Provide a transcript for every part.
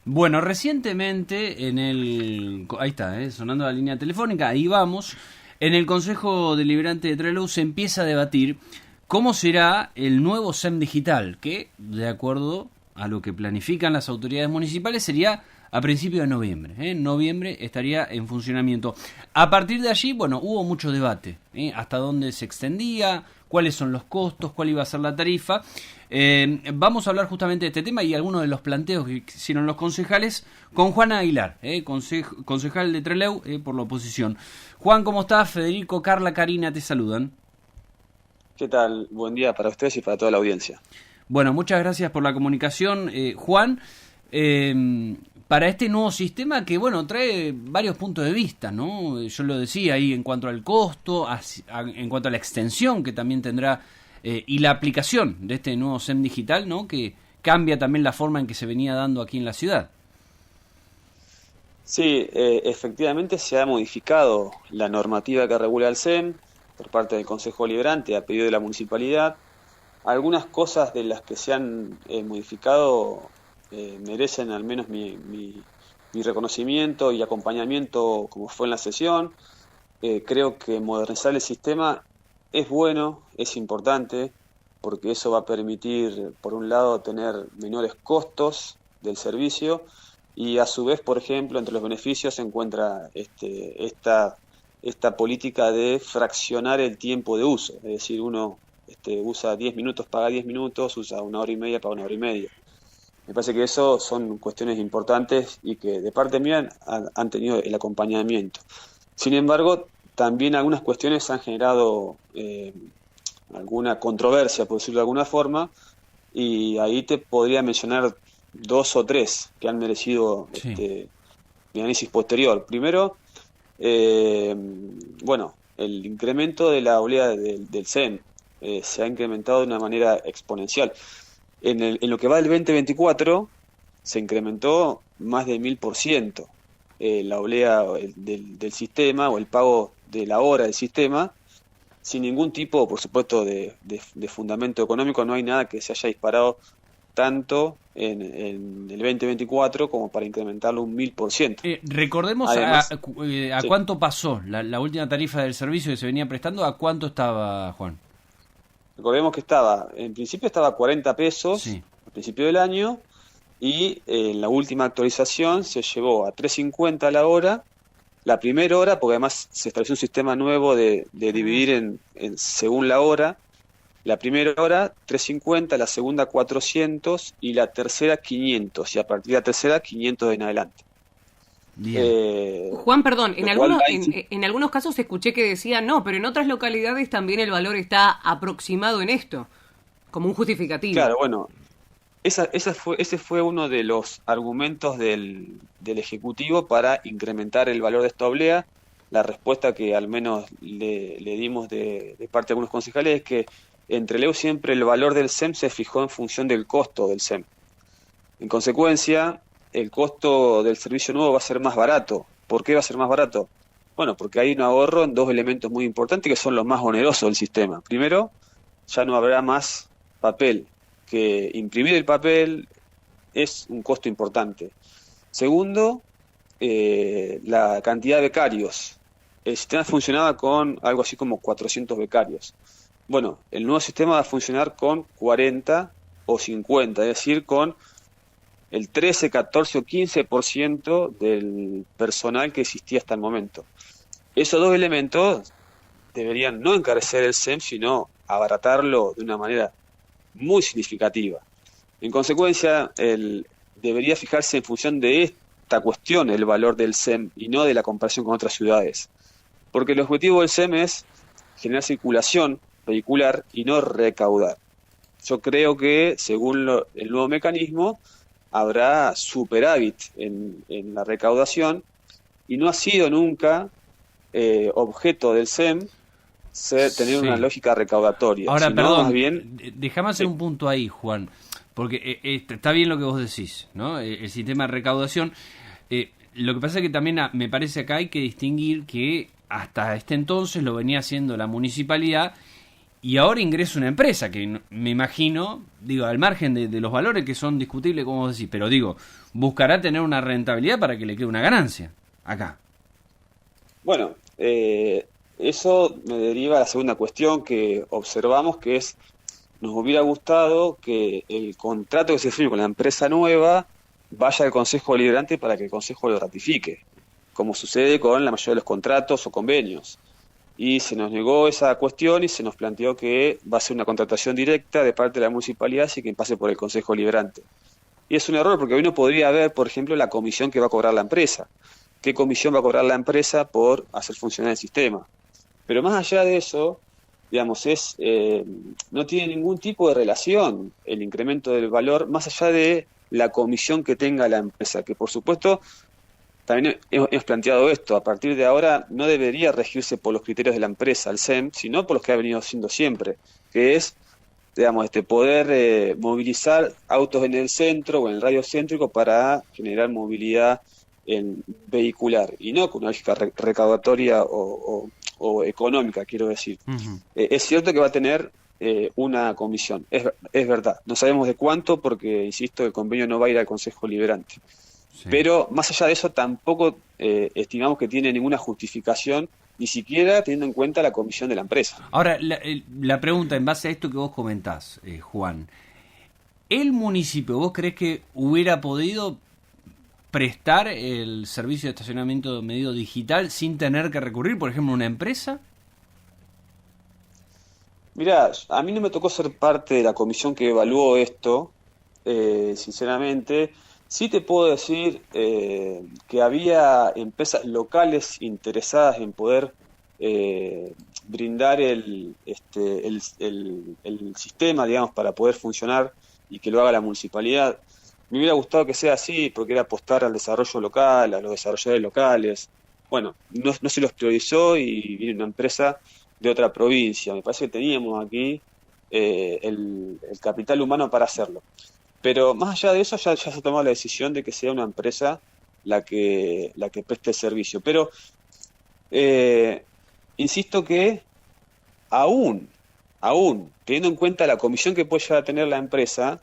Bueno, recientemente ahí está, sonando la línea telefónica, ahí vamos. En el Consejo Deliberante de Trelew se empieza a debatir cómo será el nuevo SEM digital, que, de acuerdo a lo que planifican las autoridades municipales, sería a principios de noviembre. En noviembre estaría en funcionamiento. A partir de allí, bueno, hubo mucho debate, hasta dónde se extendía, cuáles son los costos, cuál iba a ser la tarifa. Vamos a hablar justamente de este tema y algunos de los planteos que hicieron los concejales con Juan Aguilar, concejal de Trelew por la oposición. Juan, ¿cómo estás? Federico, Carla, Karina te saludan. ¿Qué tal? Buen día para ustedes y para toda la audiencia. Bueno, muchas gracias por la comunicación, Juan. Para este nuevo sistema que, bueno, trae varios puntos de vista, ¿no? Yo lo decía ahí en cuanto al costo, en cuanto a la extensión que también tendrá y la aplicación de este nuevo SEM digital, ¿no? Que cambia también la forma en que se venía dando aquí en la ciudad. Sí, efectivamente se ha modificado la normativa que regula el SEM por parte del Consejo Deliberante a pedido de la municipalidad. Algunas cosas de las que se han modificado merecen al menos mi reconocimiento y acompañamiento como fue en la sesión. Creo que modernizar el sistema es bueno, es importante, porque eso va a permitir, por un lado, tener menores costos del servicio y a su vez, por ejemplo, entre los beneficios se encuentra esta política de fraccionar el tiempo de uso, es decir, uno usa 10 minutos, paga 10 minutos, usa 1 hora y media, paga 1 hora y media. Me parece que eso son cuestiones importantes y que de parte mía han tenido el acompañamiento. Sin embargo, también algunas cuestiones han generado alguna controversia, por decirlo de alguna forma, y ahí te podría mencionar dos o tres que han merecido Sí. mi análisis posterior. Primero, bueno, el incremento de la oleada del SEM se ha incrementado de una manera exponencial. En lo que va del 2024 se incrementó más de 1000% la olea del sistema o el pago de la hora del sistema, sin ningún tipo, por supuesto, de fundamento económico. No hay nada que se haya disparado tanto en el 2024 como para incrementarlo un 1000%. Recordemos Además, a sí, cuánto pasó la última tarifa del servicio que se venía prestando, a cuánto estaba, Juan. recordemos que en principio estaba a 40 pesos Sí. al principio del año y en la última actualización se llevó a 3.50 la hora. La primera hora, porque además se estableció un sistema nuevo de dividir según la hora. La primera hora, 3.50, la segunda, 400 y la tercera, 500. Y a partir de la tercera, 500 en adelante. Bien. Juan, perdón, Lo cual va en algunos casos escuché que decía no, pero en otras localidades también el valor está aproximado en esto, como un justificativo. claro, bueno, ese fue uno de los argumentos del Ejecutivo para incrementar el valor de esta oblea. La respuesta que al menos le dimos de parte de algunos concejales es que en Trelew siempre el valor del SEM se fijó en función del costo del SEM. En consecuencia, el costo del servicio nuevo va a ser más barato. ¿Por qué va a ser más barato? Bueno, porque hay un ahorro en dos elementos muy importantes que son los más onerosos del sistema. Primero, ya no habrá más papel, que imprimir el papel es un costo importante. Segundo, la cantidad de becarios. El sistema funcionaba con algo así como 400 becarios. Bueno, el nuevo sistema va a funcionar con 40 o 50, es decir, con el 13, 14 o 15% del personal que existía hasta el momento. Esos dos elementos deberían no encarecer el SEM, sino abaratarlo de una manera muy significativa. En consecuencia, debería fijarse en función de esta cuestión el valor del SEM y no de la comparación con otras ciudades. Porque el objetivo del SEM es generar circulación vehicular y no recaudar. Yo creo que, según el nuevo mecanismo, habrá superávit en la recaudación y no ha sido nunca objeto del SEM tener una Sí. lógica recaudatoria, Ahora, sino más perdón, bien... déjame hacer Sí, un punto ahí, Juan, porque está bien lo que vos decís, ¿no? El sistema de recaudación. Lo que pasa es que también me parece acá hay que distinguir que hasta este entonces lo venía haciendo la municipalidad y ahora ingresa una empresa que me imagino, digo, al margen de los valores que son discutibles, como vos decís, pero digo, buscará tener una rentabilidad para que le quede una ganancia acá. Bueno, eso me deriva a la segunda cuestión que observamos, que es, nos hubiera gustado que el contrato que se firme con la empresa nueva vaya al Consejo Deliberante para que el Consejo lo ratifique, como sucede con la mayoría de los contratos o convenios. Y se nos negó esa cuestión y se nos planteó que va a ser una contratación directa de parte de la municipalidad sin que pase por el Consejo Deliberante. Y es un error porque hoy no podría haber, por ejemplo, la comisión que va a cobrar la empresa. ¿Qué comisión va a cobrar la empresa por hacer funcionar el sistema? Pero más allá de eso, digamos, no tiene ningún tipo de relación el incremento del valor, más allá de la comisión que tenga la empresa, que por supuesto también hemos planteado esto, a partir de ahora no debería regirse por los criterios de la empresa, el SEM, sino por los que ha venido siendo siempre, que es, digamos, poder movilizar autos en el centro o en el radio céntrico para generar movilidad vehicular, y no con una lógica recaudatoria o económica, quiero decir. Uh-huh. Es cierto que va a tener una comisión, es verdad, no sabemos de cuánto porque, insisto, el convenio no va a ir al Consejo Deliberante. Sí. Pero más allá de eso tampoco estimamos que tiene ninguna justificación, ni siquiera teniendo en cuenta la comisión de la empresa. Ahora, la pregunta en base a esto que vos comentás, Juan, ¿el municipio vos crees que hubiera podido prestar el servicio de estacionamiento medido digital sin tener que recurrir, por ejemplo, a una empresa? Mirá, a mí no me tocó ser parte de la comisión que evaluó esto, sinceramente. Sí te puedo decir que había empresas locales interesadas en poder brindar el sistema, digamos, para poder funcionar y que lo haga la municipalidad. Me hubiera gustado que sea así, porque era apostar al desarrollo local, a los desarrolladores locales. Bueno, no se los priorizó y viene una empresa de otra provincia. Me parece que teníamos aquí el capital humano para hacerlo. Pero más allá de eso, ya se ha tomado la decisión de que sea una empresa la que preste el servicio. Pero insisto que aún teniendo en cuenta la comisión que puede llegar a tener la empresa,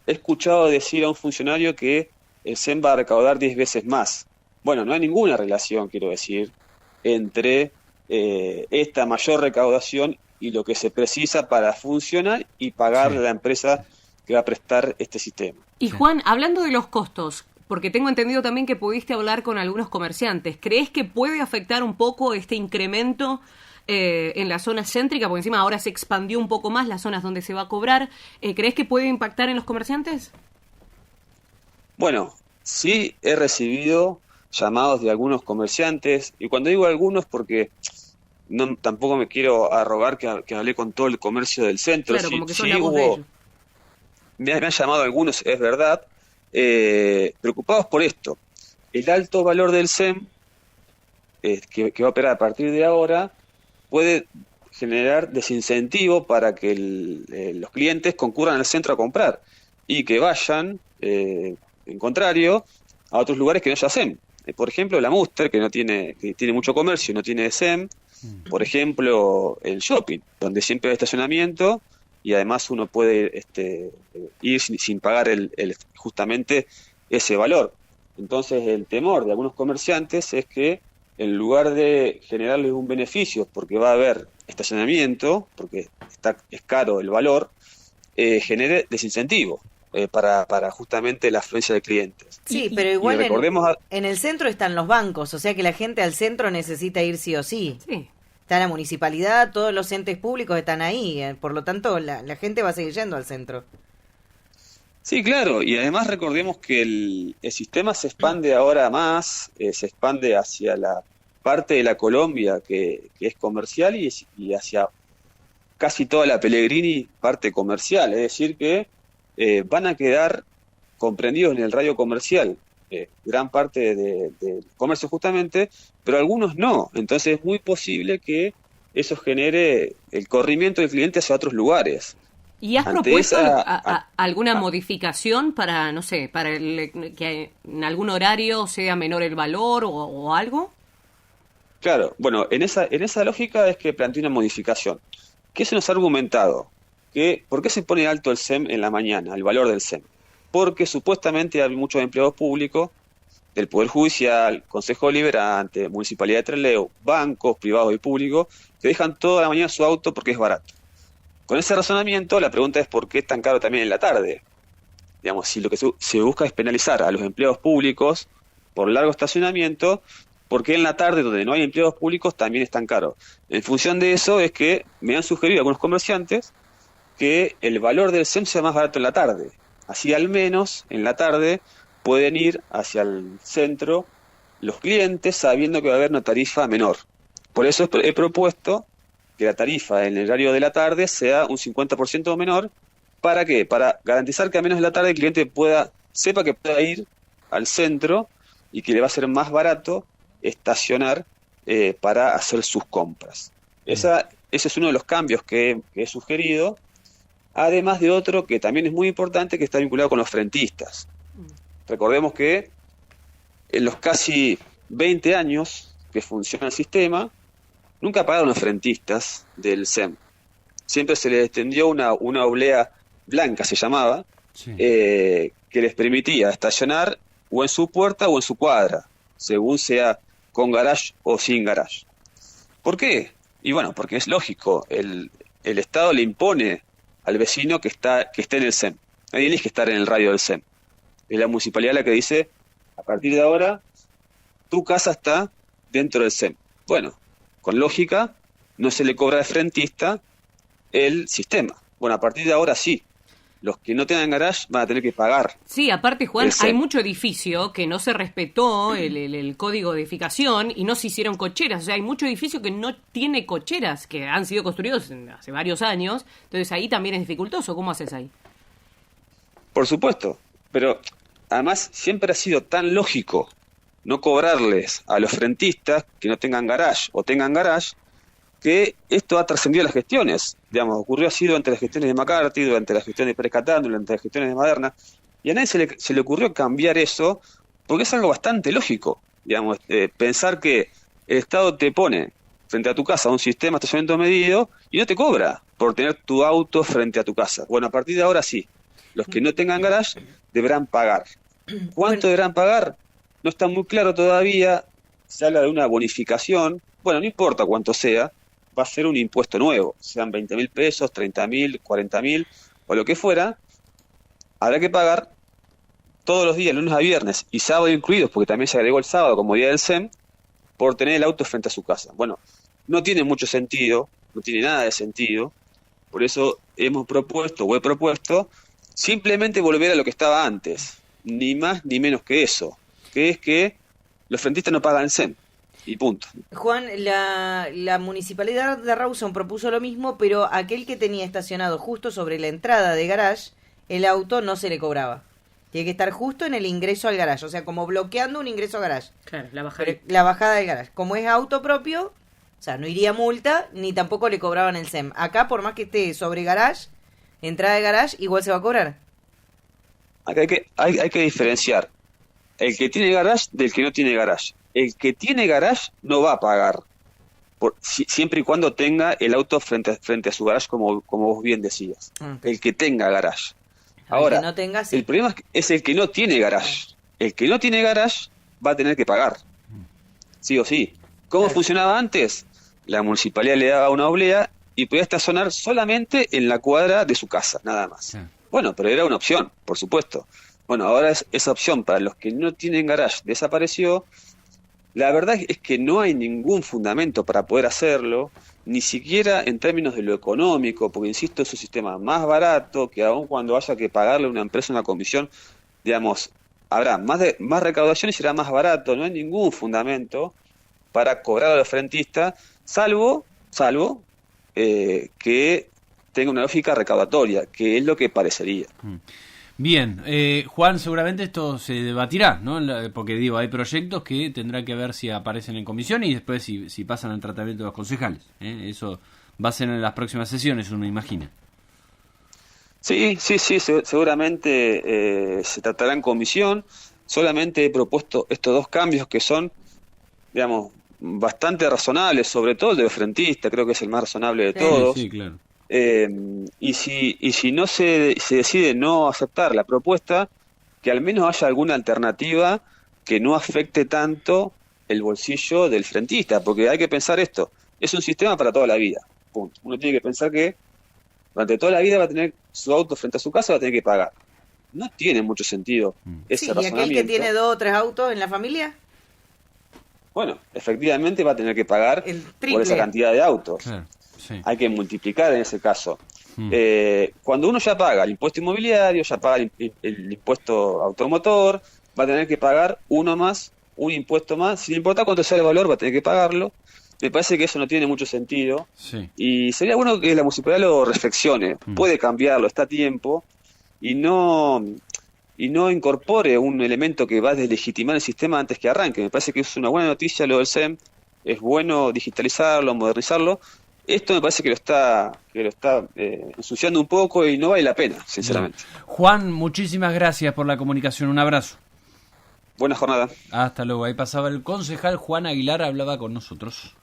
he escuchado decir a un funcionario que el SEM va a recaudar 10 veces más. Bueno, no hay ninguna relación, quiero decir, entre esta mayor recaudación y lo que se precisa para funcionar y pagarle a la empresa que va a prestar este sistema. Y Juan, hablando de los costos, porque tengo entendido también que pudiste hablar con algunos comerciantes, ¿crees que puede afectar un poco este incremento en la zona céntrica? Porque encima ahora se expandió un poco más las zonas donde se va a cobrar. ¿Crees que puede impactar en los comerciantes? Bueno, sí he recibido llamados de algunos comerciantes, y cuando digo algunos porque tampoco me quiero arrogar que hablé con todo el comercio del centro. Claro, como que son la voz de ellos. Me han llamado algunos, es verdad, preocupados por esto. El alto valor del SEM, que va a operar a partir de ahora, puede generar desincentivo para que los clientes concurran al centro a comprar y que vayan, en contrario, a otros lugares que no haya SEM. Por ejemplo, la Muster, que tiene mucho comercio y no tiene SEM. Por ejemplo, el shopping, donde siempre hay estacionamiento y además uno puede ir sin pagar justamente ese valor. Entonces, el temor de algunos comerciantes es que en lugar de generarles un beneficio porque va a haber estacionamiento, porque es caro el valor, genere desincentivo para justamente la afluencia de clientes. Sí, pero igual en el centro están los bancos, o sea que la gente al centro necesita ir sí o sí. Sí. Está la municipalidad, todos los entes públicos están ahí, por lo tanto la gente va a seguir yendo al centro. Sí, claro, y además recordemos que el sistema se expande ahora más, se expande hacia la parte de la Colombia que es comercial y hacia casi toda la Pellegrini parte comercial, es decir que van a quedar comprendidos en el radio comercial gran parte del comercio justamente, pero algunos no, entonces es muy posible que eso genere el corrimiento del cliente hacia otros lugares. ¿Y has propuesto alguna modificación para, no sé, para que en algún horario sea menor el valor o algo? Claro, bueno, en esa lógica es que planteé una modificación. ¿qué se nos ha argumentado? ¿Por qué se pone alto el SEM en la mañana, el valor del SEM? Porque supuestamente hay muchos empleados públicos del Poder Judicial, Consejo Deliberante, Municipalidad de Trelew, bancos privados y públicos, que dejan toda la mañana su auto porque es barato. Con ese razonamiento, la pregunta es ¿por qué es tan caro también en la tarde? Digamos, si lo que se busca es penalizar a los empleados públicos por largo estacionamiento, ¿por qué en la tarde, donde no hay empleados públicos, también es tan caro? En función de eso es que me han sugerido algunos comerciantes que el valor del SEM sea más barato en la tarde. Así al menos en la tarde pueden ir hacia el centro los clientes sabiendo que va a haber una tarifa menor. Por eso he propuesto que la tarifa en el horario de la tarde sea un 50% menor. ¿Para qué? Para garantizar que al menos en la tarde el cliente sepa que pueda ir al centro y que le va a ser más barato estacionar para hacer sus compras. Ese es uno de los cambios que he sugerido, además de otro que también es muy importante, que está vinculado con los frentistas. Recordemos que en los casi 20 años que funciona el sistema, nunca pagaron los frentistas del SEM. Siempre se les extendió una oblea blanca, se llamaba, sí, que les permitía estacionar o en su puerta o en su cuadra, según sea con garage o sin garage. ¿Por qué? Y bueno, porque es lógico, el Estado le impone al vecino que esté en el SEM. Nadie elige estar en el radio del SEM. Es la municipalidad la que dice, a partir de ahora, tu casa está dentro del SEM. Bueno, con lógica, no se le cobra al frentista el sistema. Bueno, a partir de ahora sí. Los que no tengan garage van a tener que pagar. Sí, aparte, Juan, hay mucho edificio que no se respetó el código de edificación y no se hicieron cocheras. O sea, hay mucho edificio que no tiene cocheras, que han sido construidos hace varios años. Entonces ahí también es dificultoso. ¿Cómo haces ahí? Por supuesto, pero además siempre ha sido tan lógico no cobrarles a los frentistas que no tengan garage o tengan garage, que esto ha trascendido las gestiones. Digamos, ocurrió así durante las gestiones de McCarthy, durante las gestiones de Pérez Catán, durante las gestiones de Maderna, y a nadie se le ocurrió cambiar eso, porque es algo bastante lógico. Digamos, pensar que el Estado te pone frente a tu casa un sistema de estacionamiento medido y no te cobra por tener tu auto frente a tu casa. Bueno, a partir de ahora sí, los que no tengan garage deberán pagar. ¿Cuánto deberán pagar? No está muy claro todavía. Se habla de una bonificación. Bueno, no importa cuánto sea, va a ser un impuesto nuevo, sean 20.000 pesos, 30.000, 40.000 o lo que fuera. Habrá que pagar todos los días, lunes a viernes y sábado incluidos, porque también se agregó el sábado como día del SEM, por tener el auto frente a su casa. Bueno, no tiene mucho sentido, no tiene nada de sentido, por eso he propuesto simplemente volver a lo que estaba antes, ni más ni menos que eso, que es que los frentistas no pagan el SEM. Y punto. Juan, la municipalidad de Rawson propuso lo mismo, pero aquel que tenía estacionado justo sobre la entrada de garage, el auto no se le cobraba. Tiene que estar justo en el ingreso al garage, o sea, como bloqueando un ingreso al garage. Claro, la bajada. La bajada del garage. Como es auto propio, o sea, no iría multa, ni tampoco le cobraban el SEM. Acá, por más que esté sobre garage, entrada de garage, igual se va a cobrar. Acá hay que diferenciar el que tiene garage del que no tiene garage. El que tiene garage no va a pagar, siempre y cuando tenga el auto frente a su garage, como vos bien decías. Okay. El que tenga garage. Ahora, el que no tenga, sí. El problema es el que no tiene garage. El que no tiene garage va a tener que pagar, sí o sí. ¿Cómo funcionaba antes? La municipalidad le daba una oblea y podía estacionar solamente en la cuadra de su casa, nada más. Sí. Bueno, pero era una opción, por supuesto. Bueno, ahora esa opción para los que no tienen garage desapareció. La verdad es que no hay ningún fundamento para poder hacerlo, ni siquiera en términos de lo económico, porque insisto, es un sistema más barato, que aun cuando haya que pagarle a una empresa una comisión, digamos, habrá más recaudación y será más barato. No hay ningún fundamento para cobrar a los frentistas, salvo que tenga una lógica recaudatoria, que es lo que parecería. Bien, Juan, seguramente esto se debatirá, ¿no? Porque digo, hay proyectos que tendrá que ver si aparecen en comisión y después si pasan al tratamiento de los concejales. Eso va a ser en las próximas sesiones, uno imagina. Sí, seguramente se tratará en comisión. Solamente he propuesto estos dos cambios que son, digamos, bastante razonables, sobre todo el de frentista, creo que es el más razonable de todos. Sí, claro. Y si no se decide no aceptar la propuesta, que al menos haya alguna alternativa que no afecte tanto el bolsillo del frentista, porque hay que pensar esto, es un sistema para toda la vida, punto. Uno tiene que pensar que durante toda la vida va a tener su auto frente a su casa, va a tener que pagar. No tiene mucho sentido ese razonamiento. ¿Y aquel que tiene 2 o 3 autos en la familia? Bueno, efectivamente va a tener que pagar por esa cantidad de autos. Claro, sí. Hay que multiplicar en ese caso. Cuando uno ya paga el impuesto inmobiliario, ya paga el impuesto automotor, va a tener que pagar uno más, un impuesto más, sin importar cuánto sea el valor, va a tener que pagarlo. Me parece que eso no tiene mucho sentido. Sí. Y sería bueno que la municipalidad lo reflexione. Puede cambiarlo, está a tiempo, y no incorpore un elemento que va a deslegitimar el sistema antes que arranque. Me parece que es una buena noticia lo del SEM, es bueno digitalizarlo, modernizarlo. Esto me parece que lo está ensuciando un poco y no vale la pena, sinceramente. Juan, muchísimas gracias por la comunicación, un abrazo. Buena jornada. Hasta luego. Ahí pasaba el concejal Juan Aguilar, hablaba con nosotros.